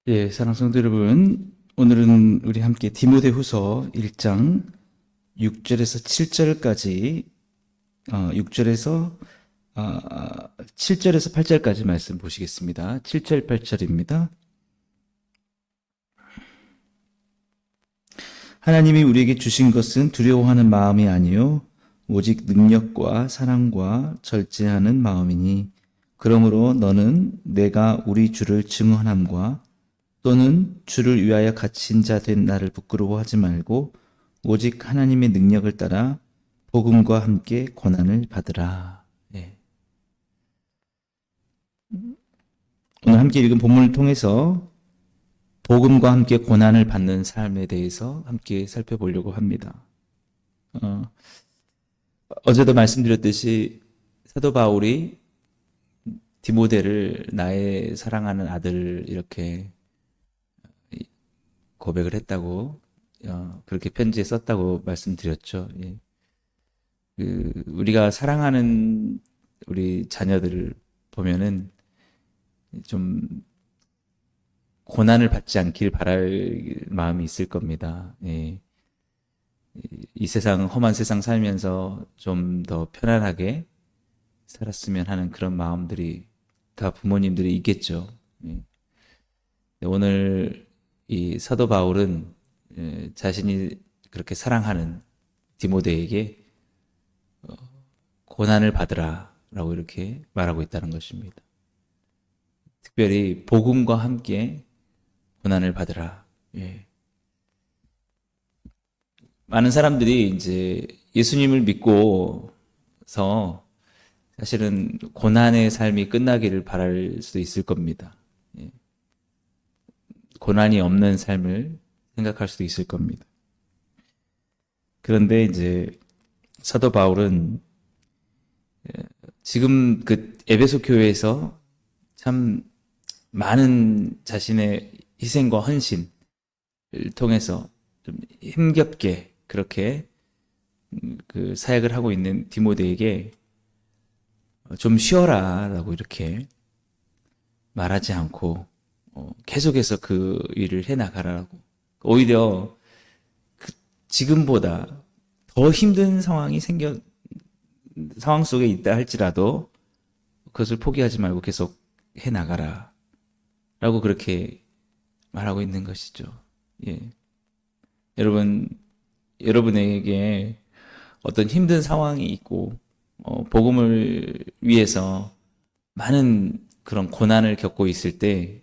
예, 사랑하는 성도 여러분, 오늘은 우리 함께 디모데후서 1장 6절에서 7절까지 6절에서 7절에서 8절까지 말씀 보시겠습니다. 7절, 8절입니다. 하나님이 우리에게 주신 것은 두려워하는 마음이 아니요 오직 능력과 사랑과 절제하는 마음이니 그러므로 너는 내가 우리 주를 증언함과 또는 주를 위하여 갇힌 자 된 나를 부끄러워하지 말고 오직 하나님의 능력을 따라 복음과 함께 고난을 받으라. 예. 오늘 함께 읽은 본문을 통해서 복음과 함께 고난을 받는 삶에 대해서 함께 살펴보려고 합니다. 어제도 말씀드렸듯이 사도 바울이 디모데를 나의 사랑하는 아들 이렇게 고백을 했다고 그렇게 편지에 썼다고 말씀드렸죠. 예. 우리가 사랑하는 우리 자녀들을 보면은 좀 고난을 받지 않길 바랄 마음이 있을 겁니다. 예. 이 세상 험한 세상 살면서 좀 더 편안하게 살았으면 하는 그런 마음들이 다 부모님들이 있겠죠. 예. 오늘 이 사도 바울은 자신이 그렇게 사랑하는 디모데에게 고난을 받으라라고 이렇게 말하고 있다는 것입니다. 특별히 복음과 함께 고난을 받으라. 예. 많은 사람들이 이제 예수님을 믿고서 사실은 고난의 삶이 끝나기를 바랄 수도 있을 겁니다. 예. 고난이 없는 삶을 생각할 수도 있을 겁니다. 그런데 이제 사도 바울은 지금 그 에베소 교회에서 참 많은 자신의 희생과 헌신을 통해서 좀 힘겹게 그렇게 그 사역을 하고 있는 디모데에게 좀 쉬어라라고 이렇게 말하지 않고 계속해서 그 일을 해 나가라고. 오히려 지금보다 더 힘든 상황 속에 있다 할지라도 그것을 포기하지 말고 계속 해 나가라. 라고 그렇게 말하고 있는 것이죠. 예. 여러분에게 어떤 힘든 상황이 있고, 복음을 위해서 많은 그런 고난을 겪고 있을 때,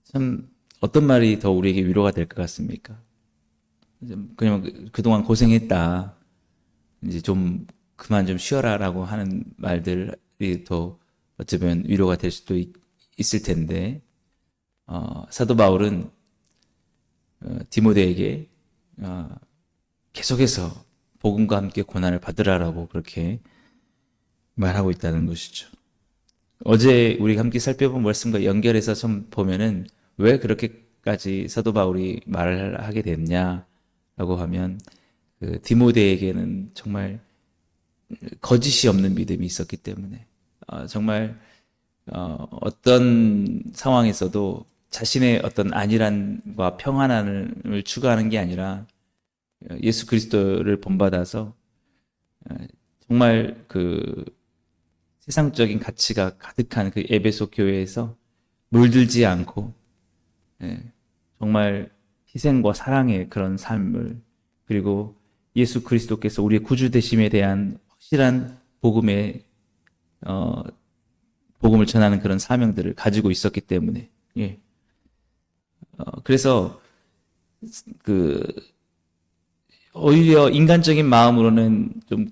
참, 어떤 말이 더 우리에게 위로가 될 것 같습니까? 그냥 그동안 고생했다. 이제 좀 그만 좀 쉬어라 라고 하는 말들이 더 어쩌면 위로가 될 수도 있을 텐데, 사도 바울은 디모데에게 계속해서 복음과 함께 고난을 받으라라고 그렇게 말하고 있다는 것이죠. 어제 우리가 함께 살펴본 말씀과 연결해서 좀 보면은 왜 그렇게까지 사도 바울이 말을 하게 됐냐라고 하면 그 디모데에게는 정말 거짓이 없는 믿음이 있었기 때문에 정말 어떤 상황에서도 자신의 어떤 안일함과 평안함을 추구하는 게 아니라 예수 그리스도를 본받아서 정말 그 세상적인 가치가 가득한 그 에베소 교회에서 물들지 않고 정말 희생과 사랑의 그런 삶을 그리고 예수 그리스도께서 우리의 구주 되심에 대한 확실한 복음을 전하는 그런 사명들을 가지고 있었기 때문에 예. 그래서 그 오히려 인간적인 마음으로는 좀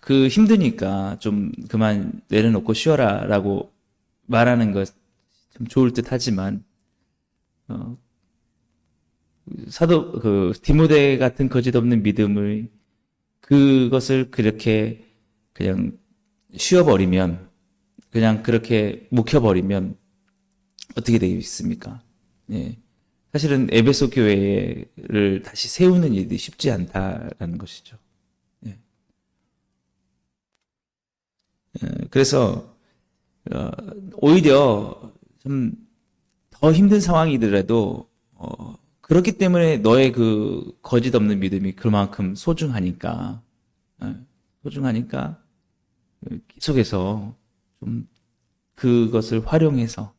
그 힘드니까 좀 그만 내려놓고 쉬어라라고 말하는 것 참 좋을 듯 하지만 사도 그 디모데 같은 거짓 없는 믿음을 그것을 그렇게 그냥 쉬어버리면 그냥 그렇게 묵혀버리면 어떻게 되겠습니까? 예. 사실은 에베소 교회를 다시 세우는 일이 쉽지 않다라는 것이죠. 예. 그래서 오히려 좀 더 힘든 상황이더라도 그렇기 때문에 너의 그 거짓 없는 믿음이 그만큼 소중하니까 소중하니까 계속해서 좀 그것을 활용해서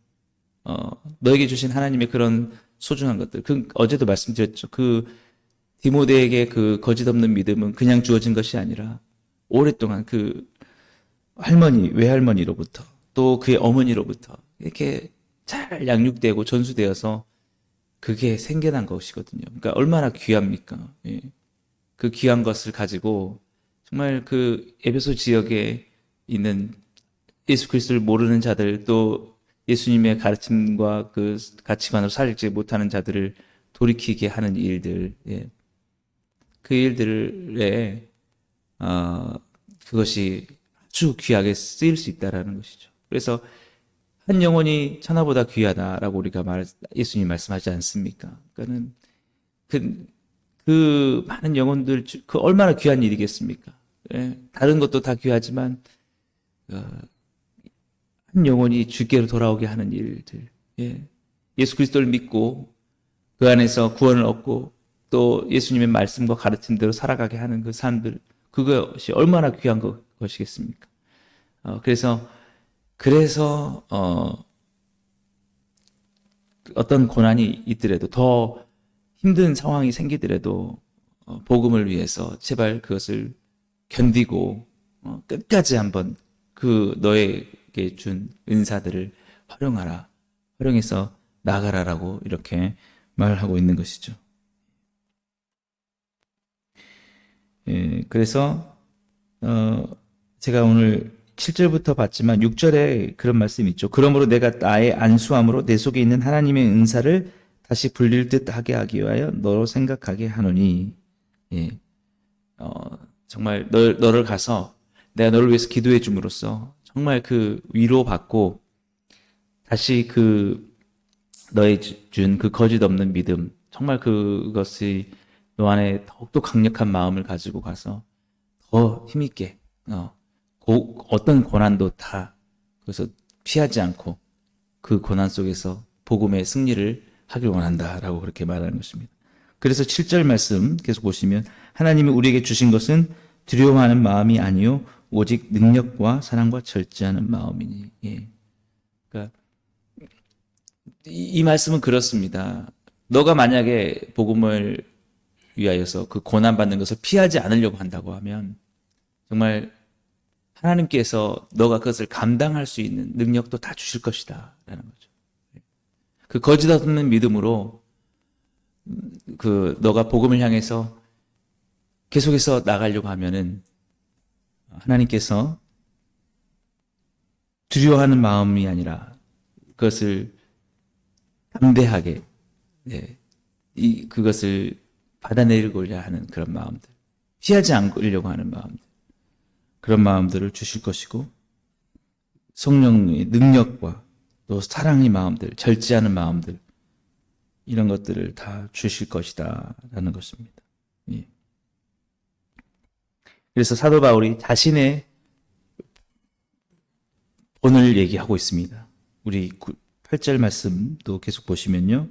너에게 주신 하나님의 그런 소중한 것들 어제도 말씀드렸죠. 그 디모데에게 그 거짓 없는 믿음은 그냥 주어진 것이 아니라 오랫동안 그 외할머니로부터 또 그의 어머니로부터 이렇게 잘 양육되고 전수되어서 그게 생겨난 것이거든요. 그러니까 얼마나 귀합니까? 예. 그 귀한 것을 가지고 정말 그 에베소 지역에 있는 예수 그리스도를 모르는 자들 또 예수님의 가르침과 그 가치관으로 살지 못하는 자들을 돌이키게 하는 일들, 예. 그 일들에 그것이 아주 귀하게 쓰일 수 있다라는 것이죠. 그래서 한 영혼이 천하보다 귀하다라고 우리가 예수님 말씀하지 않습니까? 그러니까는 그 많은 영혼들 그 얼마나 귀한 일이겠습니까? 예, 다른 것도 다 귀하지만 한 영혼이 주께로 돌아오게 하는 일들, 예. 예수 그리스도를 믿고 그 안에서 구원을 얻고 또 예수님의 말씀과 가르침대로 살아가게 하는 그 사람들, 그것이 얼마나 귀한 것이겠습니까? 그래서 어떤 고난이 있더라도 더 힘든 상황이 생기더라도 복음을 위해서 제발 그것을 견디고 끝까지 한번 그 너에게 준 은사들을 활용해서 나가라라고 이렇게 말하고 있는 것이죠. 예, 그래서 제가 오늘 7절부터 봤지만 6절에 그런 말씀이 있죠. 그러므로 내가 나의 안수함으로 내 속에 있는 하나님의 은사를 다시 불릴 듯 하게 하기 위하여 너로 생각하게 하노니, 예. 정말 너를 가서 내가 너를 위해서 기도해 줌으로써 정말 그 위로받고 다시 그 너의 준 그 거짓 없는 믿음, 정말 그것이 너 안에 더욱더 강력한 마음을 가지고 가서 더 힘있게 어떤 고난도 다 그래서 피하지 않고 그 고난 속에서 복음의 승리를 하길 원한다라고 그렇게 말하는 것입니다. 그래서 7절 말씀 계속 보시면 하나님이 우리에게 주신 것은 두려워하는 마음이 아니요 오직 능력과 사랑과 절제하는 마음이니. 예. 그러니까 이 말씀은 그렇습니다. 너가 만약에 복음을 위하여서 그 고난 받는 것을 피하지 않으려고 한다고 하면 정말 하나님께서 너가 그것을 감당할 수 있는 능력도 다 주실 것이다 라는 거죠. 그 거짓 없는 믿음으로 그 너가 복음을 향해서 계속해서 나가려고 하면은 하나님께서 두려워하는 마음이 아니라 그것을 담대하게 그것을 받아내리고자 하는 그런 마음들, 피하지 않으려고 하는 마음들, 그런 마음들을 주실 것이고 성령의 능력과 또 사랑의 마음들, 절제하는 마음들 이런 것들을 다 주실 것이다 라는 것입니다. 예. 그래서 사도 바울이 자신의 본을 얘기하고 있습니다. 우리 8절 말씀도 계속 보시면요.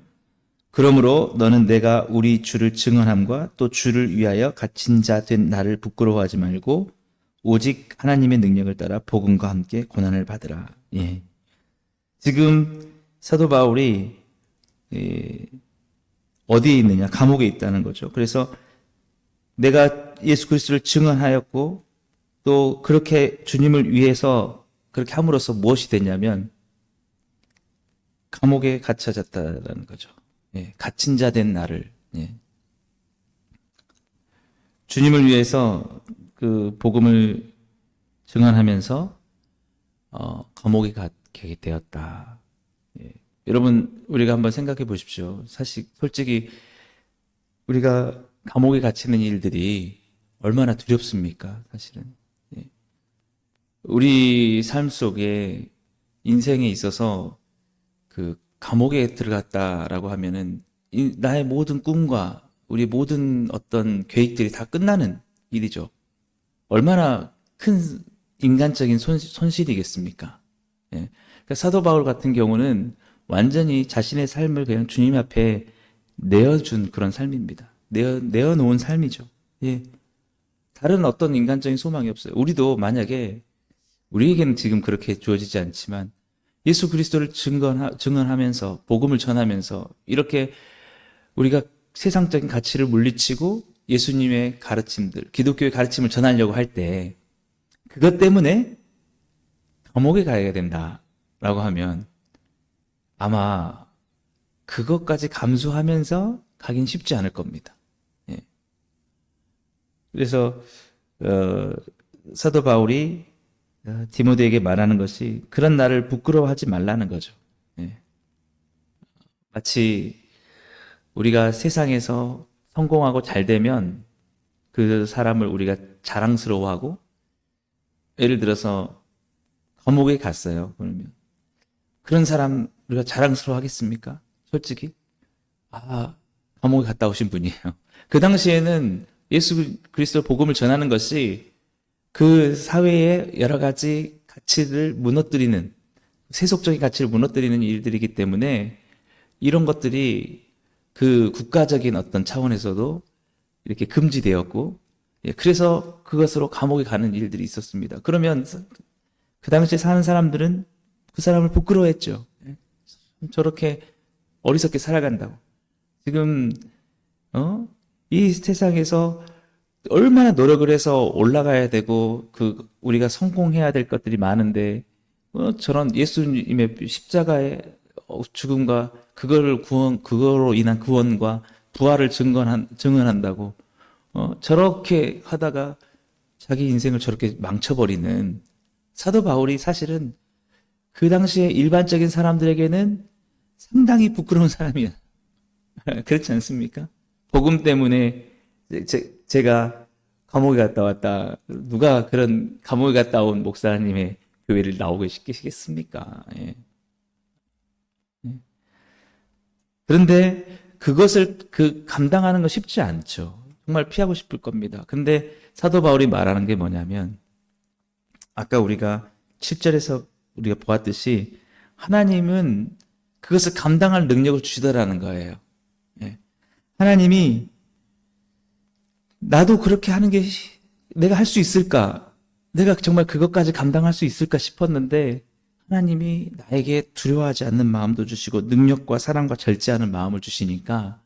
그러므로 너는 내가 우리 주를 증언함과 또 주를 위하여 갇힌 자 된 나를 부끄러워하지 말고 오직 하나님의 능력을 따라 복음과 함께 고난을 받으라. 예. 지금 사도 바울이 어디에 있느냐? 감옥에 있다는 거죠. 그래서 내가 예수 그리스도를 증언하였고 또 그렇게 주님을 위해서 그렇게 함으로써 무엇이 됐냐면 감옥에 갇혀졌다라는 거죠. 예, 갇힌 자 된 나를, 예. 주님을 위해서 그 복음을 증언하면서 감옥에 갇게 되었다. 예. 여러분 우리가 한번 생각해 보십시오. 솔직히 우리가 감옥에 갇히는 일들이 얼마나 두렵습니까? 사실은. 예. 우리 삶 속에 인생에 있어서 그 감옥에 들어갔다라고 하면은 나의 모든 꿈과 우리 모든 어떤 계획들이 다 끝나는 일이죠. 얼마나 큰 인간적인 손실이겠습니까? 예. 그러니까 사도 바울 같은 경우는 완전히 자신의 삶을 그냥 주님 앞에 내어준 그런 삶입니다. 내어놓은 삶이죠. 예. 다른 어떤 인간적인 소망이 없어요. 우리도 만약에, 우리에게는 지금 그렇게 주어지지 않지만, 예수 그리스도를 증언하면서, 복음을 전하면서, 이렇게 우리가 세상적인 가치를 물리치고 예수님의 가르침들, 기독교의 가르침을 전하려고 할 때, 그것 때문에 감옥에 가야 된다라고 하면 아마 그것까지 감수하면서 가긴 쉽지 않을 겁니다. 예. 그래서 사도 바울이 디모데에게 말하는 것이 그런 나를 부끄러워하지 말라는 거죠. 예. 마치 우리가 세상에서 성공하고 잘 되면 그 사람을 우리가 자랑스러워하고, 예를 들어서 감옥에 갔어요. 그러면 그런 사람 우리가 자랑스러워 하겠습니까? 솔직히 감옥에 갔다 오신 분이에요. 그 당시에는 예수 그리스도 복음을 전하는 것이 그 사회의 여러 가지 가치를 무너뜨리는, 세속적인 가치를 무너뜨리는 일들이기 때문에 이런 것들이 그 국가적인 어떤 차원에서도 이렇게 금지되었고, 그래서 그것으로 감옥에 가는 일들이 있었습니다. 그러면 그 당시에 사는 사람들은 그 사람을 부끄러워했죠. 저렇게 어리석게 살아간다고. 지금 이 세상에서 얼마나 노력을 해서 올라가야 되고 우리가 성공해야 될 것들이 많은데 저런 예수님의 십자가의 죽음과 그거로 인한 구원과 부활을 증언한다고 저렇게 하다가 자기 인생을 저렇게 망쳐버리는 사도 바울이 사실은 그 당시에 일반적인 사람들에게는 상당히 부끄러운 사람이야. 그렇지 않습니까? 복음 때문에 제가 감옥에 갔다 왔다. 누가 그런 감옥에 갔다 온 목사님의 교회를 나오게 시키시겠습니까? 예. 그런데 그것을 감당하는 거 쉽지 않죠. 정말 피하고 싶을 겁니다. 근데 사도 바울이 말하는 게 뭐냐면, 아까 우리가 7절에서 우리가 보았듯이 하나님은 그것을 감당할 능력을 주시더라는 거예요. 예. 하나님이 나도 그렇게 하는 게 내가 할 수 있을까? 내가 정말 그것까지 감당할 수 있을까 싶었는데 하나님이 나에게 두려워하지 않는 마음도 주시고 능력과 사랑과 절제하는 마음을 주시니까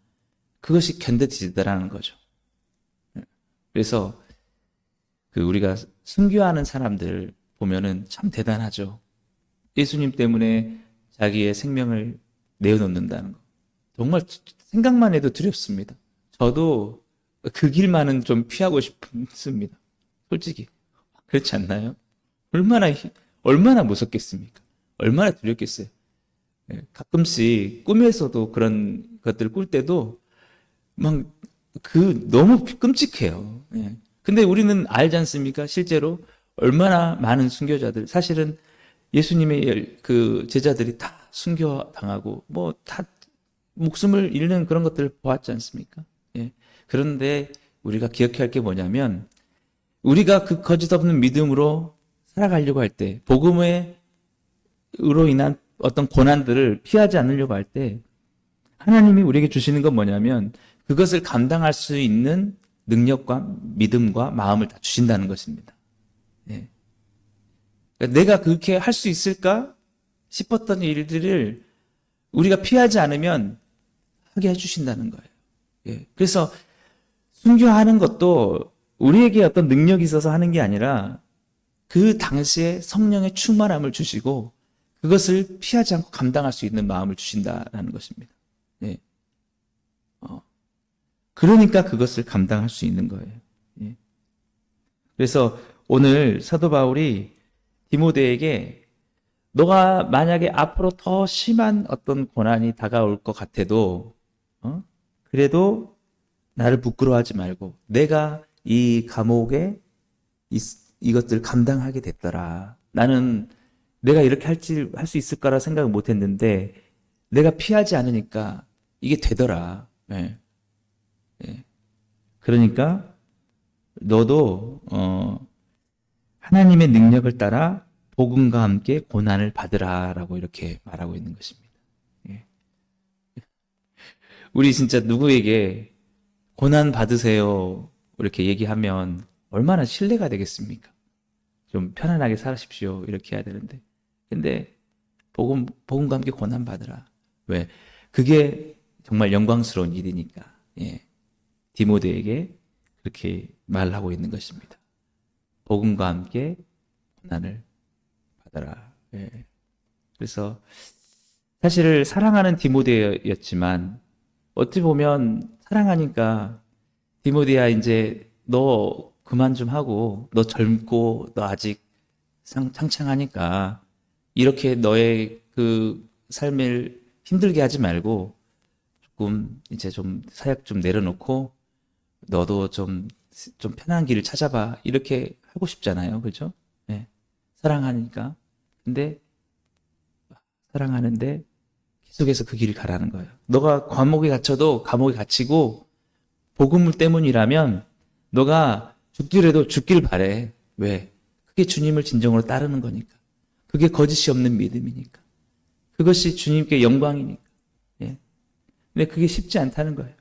그것이 견뎌지더라는 거죠. 그래서 우리가 순교하는 사람들 보면은 참 대단하죠. 예수님 때문에 자기의 생명을 내어놓는다는 거. 정말 생각만 해도 두렵습니다. 저도 그 길만은 좀 피하고 싶습니다. 솔직히. 그렇지 않나요? 얼마나 무섭겠습니까? 얼마나 두렵겠어요? 가끔씩 꿈에서도 그런 것들을 꿀 때도 너무 끔찍해요. 근데 우리는 알지 않습니까? 실제로 얼마나 많은 순교자들, 사실은 예수님의 그 제자들이 다 순교당하고 다 목숨을 잃는 그런 것들을 보았지 않습니까? 그런데 우리가 기억해야 할 게 뭐냐면, 우리가 그 거짓 없는 믿음으로 살아가려고 할 때, 복음으로 인한 어떤 고난들을 피하지 않으려고 할 때, 하나님이 우리에게 주시는 건 뭐냐면, 그것을 감당할 수 있는 능력과 믿음과 마음을 다 주신다는 것입니다. 내가 그렇게 할 수 있을까 싶었던 일들을 우리가 피하지 않으면 하게 해주신다는 거예요. 그래서 순교하는 것도 우리에게 어떤 능력이 있어서 하는 게 아니라 그 당시에 성령의 충만함을 주시고 그것을 피하지 않고 감당할 수 있는 마음을 주신다는 것입니다. 그러니까 그것을 감당할 수 있는 거예요. 그래서 오늘 사도 바울이 디모데에게 너가 만약에 앞으로 더 심한 어떤 고난이 다가올 것 같아도 그래도 나를 부끄러워하지 말고 내가 이 감옥에 이것들을 감당하게 됐더라. 나는 내가 이렇게 할 수 있을 거라 생각을 못 했는데 내가 피하지 않으니까 이게 되더라. 그러니까 너도 하나님의 능력을 따라 복음과 함께 고난을 받으라라고 이렇게 말하고 있는 것입니다. 우리 진짜 누구에게 고난 받으세요 이렇게 얘기하면 얼마나 신뢰가 되겠습니까? 좀 편안하게 살아십시오 이렇게 해야 되는데, 근데 복음과 함께 고난 받으라. 왜? 그게 정말 영광스러운 일이니까. 예. 디모데에게 그렇게 말하고 있는 것입니다. 복음과 함께 고난을 받아라. 예. 그래서 사실 사랑하는 디모데였지만 어찌 보면 사랑하니까 디모데야 이제 너 그만 좀 하고, 너 젊고 너 아직 창창하니까 이렇게 너의 그 삶을 힘들게 하지 말고 조금 이제 좀 사역 좀 내려놓고 너도 좀 편한 길을 찾아봐 이렇게 하고 싶잖아요. 그죠? 네. 사랑하니까. 근데 사랑하는데 계속해서 그 길을 가라는 거예요. 너가 감옥에 갇혀도 감옥에 갇히고 복음 때문이라면 너가 죽더라도 죽길 바래. 왜? 그게 주님을 진정으로 따르는 거니까. 그게 거짓이 없는 믿음이니까. 그것이 주님께 영광이니까. 예. 근데 그게 쉽지 않다는 거예요.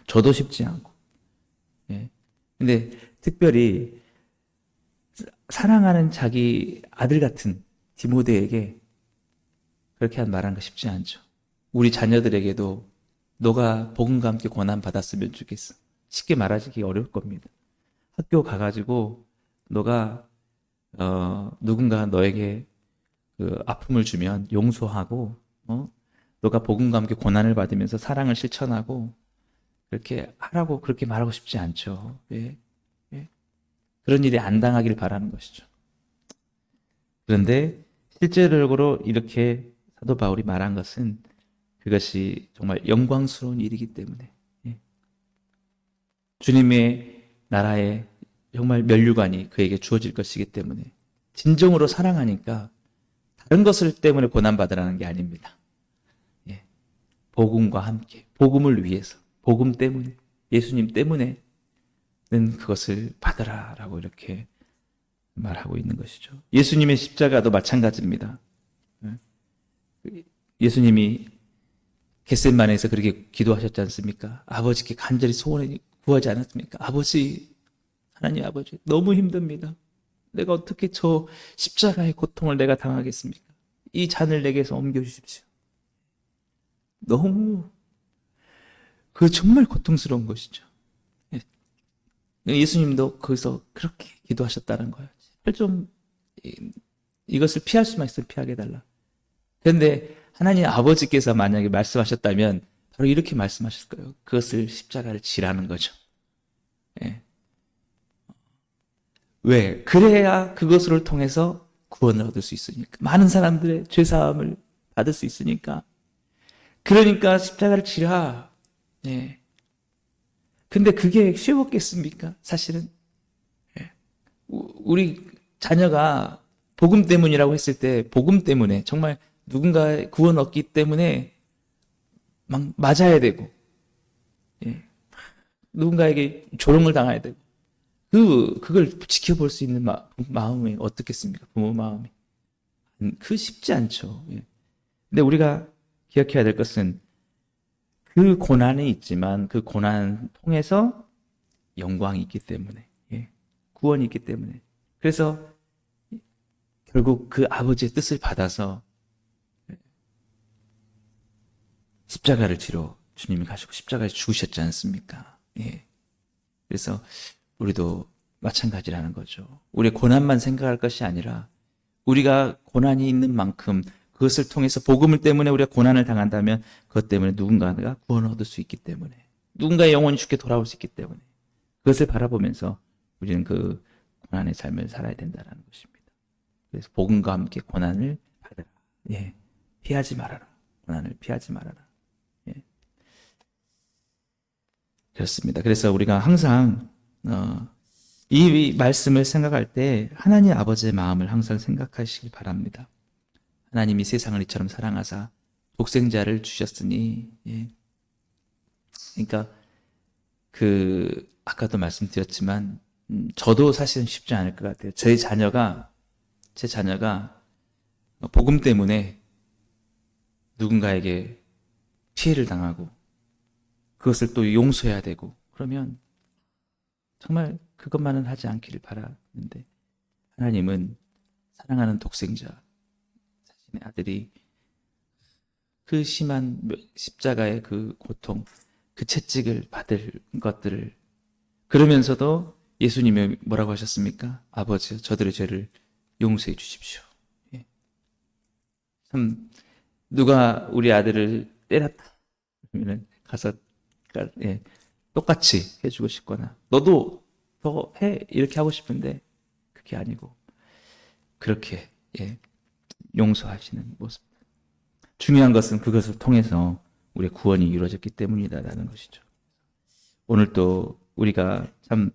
저도 쉽지 않고. 예. 근데 특별히 사랑하는 자기 아들 같은 디모데에게 그렇게 말하는 거 쉽지 않죠. 우리 자녀들에게도 너가 복음과 함께 고난 받았으면 좋겠어. 쉽게 말하기 어려울 겁니다. 학교 가가지고 너가 누군가 너에게 그 아픔을 주면 용서하고, 너가 복음과 함께 고난을 받으면서 사랑을 실천하고 그렇게 하라고 그렇게 말하고 싶지 않죠. 예. 예. 그런 일이 안 당하길 바라는 것이죠. 그런데 실제적으로 이렇게 사도 바울이 말한 것은 그것이 정말 영광스러운 일이기 때문에, 예. 주님의 나라의 정말 면류관이 그에게 주어질 것이기 때문에 진정으로 사랑하니까 다른 것을 때문에 고난받으라는 게 아닙니다. 예. 복음과 함께, 복음을 위해서, 복음 때문에, 예수님 때문에는 그것을 받으라라고 이렇게 말하고 있는 것이죠. 예수님의 십자가도 마찬가지입니다. 예수님이 겟셋마네에서 그렇게 기도하셨지 않습니까? 아버지께 간절히 소원을 구하지 않았습니까? 아버지, 하나님 아버지, 너무 힘듭니다. 내가 어떻게 저 십자가의 고통을 내가 당하겠습니까? 이 잔을 내게서 옮겨주십시오. 너무 그 정말 고통스러운 것이죠. 예수님도 거기서 그렇게 기도하셨다는 거예요. 제발 좀 이것을 피할 수만 있으면 피하게 해달라. 그런데 하나님 아버지께서 만약에 말씀하셨다면 바로 이렇게 말씀하실 거예요. 그것을 십자가를 지라는 거죠. 예. 왜? 그래야 그것을 통해서 구원을 얻을 수 있으니까. 많은 사람들의 죄사함을 받을 수 있으니까. 그러니까 십자가를 지라. 예. 근데 그게 쉬웠겠습니까? 사실은. 예. 우리 자녀가 복음 때문이라고 했을 때, 복음 때문에 정말 누군가의 구원 얻기 때문에 막 맞아야 되고, 예. 누군가에게 조롱을 당해야 되고, 그걸 지켜볼 수 있는 마음이 어떻겠습니까? 부모 마음이. 그 쉽지 않죠. 예. 근데 우리가 기억해야 될 것은 그 고난이 있지만 그 고난 통해서 영광이 있기 때문에, 예. 구원이 있기 때문에. 그래서 결국 그 아버지의 뜻을 받아서 십자가를 지러 주님이 가시고 십자가에 죽으셨지 않습니까? 예. 그래서 우리도 마찬가지라는 거죠. 우리의 고난만 생각할 것이 아니라 우리가 고난이 있는 만큼 그것을 통해서 복음을 때문에 우리가 고난을 당한다면 그것 때문에 누군가가 구원을 얻을 수 있기 때문에, 누군가의 영혼이 죽게 돌아올 수 있기 때문에 그것을 바라보면서 우리는 그 고난의 삶을 살아야 된다는 것입니다. 그래서 복음과 함께 고난을 받아라. 예. 피하지 말아라. 고난을 피하지 말아라. 예. 그렇습니다. 그래서 우리가 항상 이 말씀을 생각할 때 하나님 아버지의 마음을 항상 생각하시기 바랍니다. 하나님이 세상을 이처럼 사랑하사 독생자를 주셨으니, 예. 그러니까 아까도 말씀드렸지만 저도 사실은 쉽지 않을 것 같아요. 제 자녀가 복음 때문에 누군가에게 피해를 당하고 그것을 또 용서해야 되고 그러면 정말 그것만은 하지 않기를 바라는데 하나님은 사랑하는 독생자 자신의 아들이 그 심한 십자가의 그 고통, 그 채찍을 받을 것들을 그러면서도 예수님이 뭐라고 하셨습니까? 아버지, 저들의 죄를 용서해 주십시오. 예. 참 누가 우리 아들을 때렸다 그러면 가서 예, 똑같이 해주고 싶거나 너도 더 해 이렇게 하고 싶은데 그게 아니고 그렇게 예, 용서하시는 모습. 중요한 것은 그것을 통해서 우리의 구원이 이루어졌기 때문이다라는 것이죠. 오늘 또 우리가 참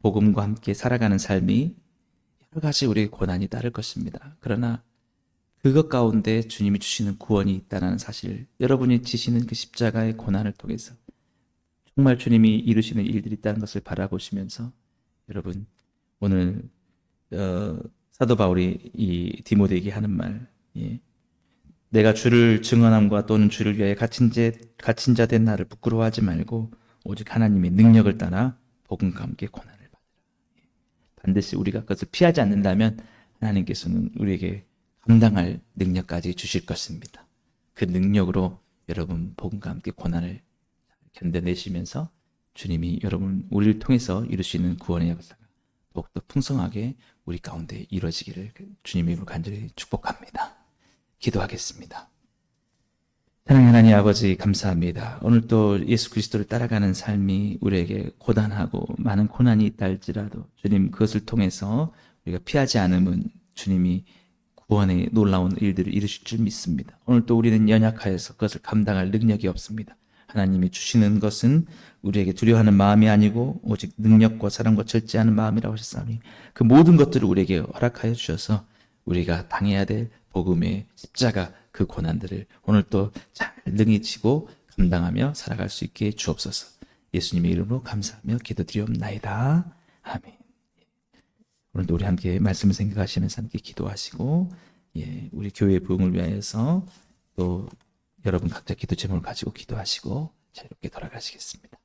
복음과 함께 살아가는 삶이 여러 가지 우리의 고난이 따를 것입니다. 그러나 그것 가운데 주님이 주시는 구원이 있다는 사실, 여러분이 지시는 그 십자가의 고난을 통해서 정말 주님이 이루시는 일들이 있다는 것을 바라보시면서 여러분 오늘 사도 바울이 이 디모데에게 하는 말, 예. 내가 주를 증언함과 또는 주를 위하여 갇힌 자 된 나를 부끄러워하지 말고 오직 하나님의 능력을 따라 복음과 함께 고난을 받으라. 반드시 우리가 그것을 피하지 않는다면 하나님께서는 우리에게 감당할 능력까지 주실 것입니다. 그 능력으로 여러분 복음과 함께 고난을 견뎌내시면서 주님이 여러분 우리를 통해서 이루시는 구원의 역사가 더욱더 풍성하게 우리 가운데 이루어지기를 주님의 이름으로 간절히 축복합니다. 기도하겠습니다. 사랑하는 하나님 아버지 감사합니다. 오늘 또 예수 그리스도를 따라가는 삶이 우리에게 고단하고 많은 고난이 있다 할지라도 주님 그것을 통해서 우리가 피하지 않으면 주님이 구원의 놀라운 일들을 이루실 줄 믿습니다. 오늘 또 우리는 연약하여서 그것을 감당할 능력이 없습니다. 하나님이 주시는 것은 우리에게 두려워하는 마음이 아니고 오직 능력과 사랑과 절제하는 마음이라고 하셨사오니 그 모든 것들을 우리에게 허락하여 주셔서 우리가 당해야 될 복음의 십자가 그 고난들을 오늘 또 잘 능히 지고 감당하며 살아갈 수 있게 주옵소서. 예수님의 이름으로 감사하며 기도드리옵나이다. 아멘. 오늘도 우리 함께 말씀을 생각하시면서 함께 기도하시고 우리 교회의 부흥을 위하여서 또 여러분 각자 기도 제목을 가지고 기도하시고 자유롭게 돌아가시겠습니다.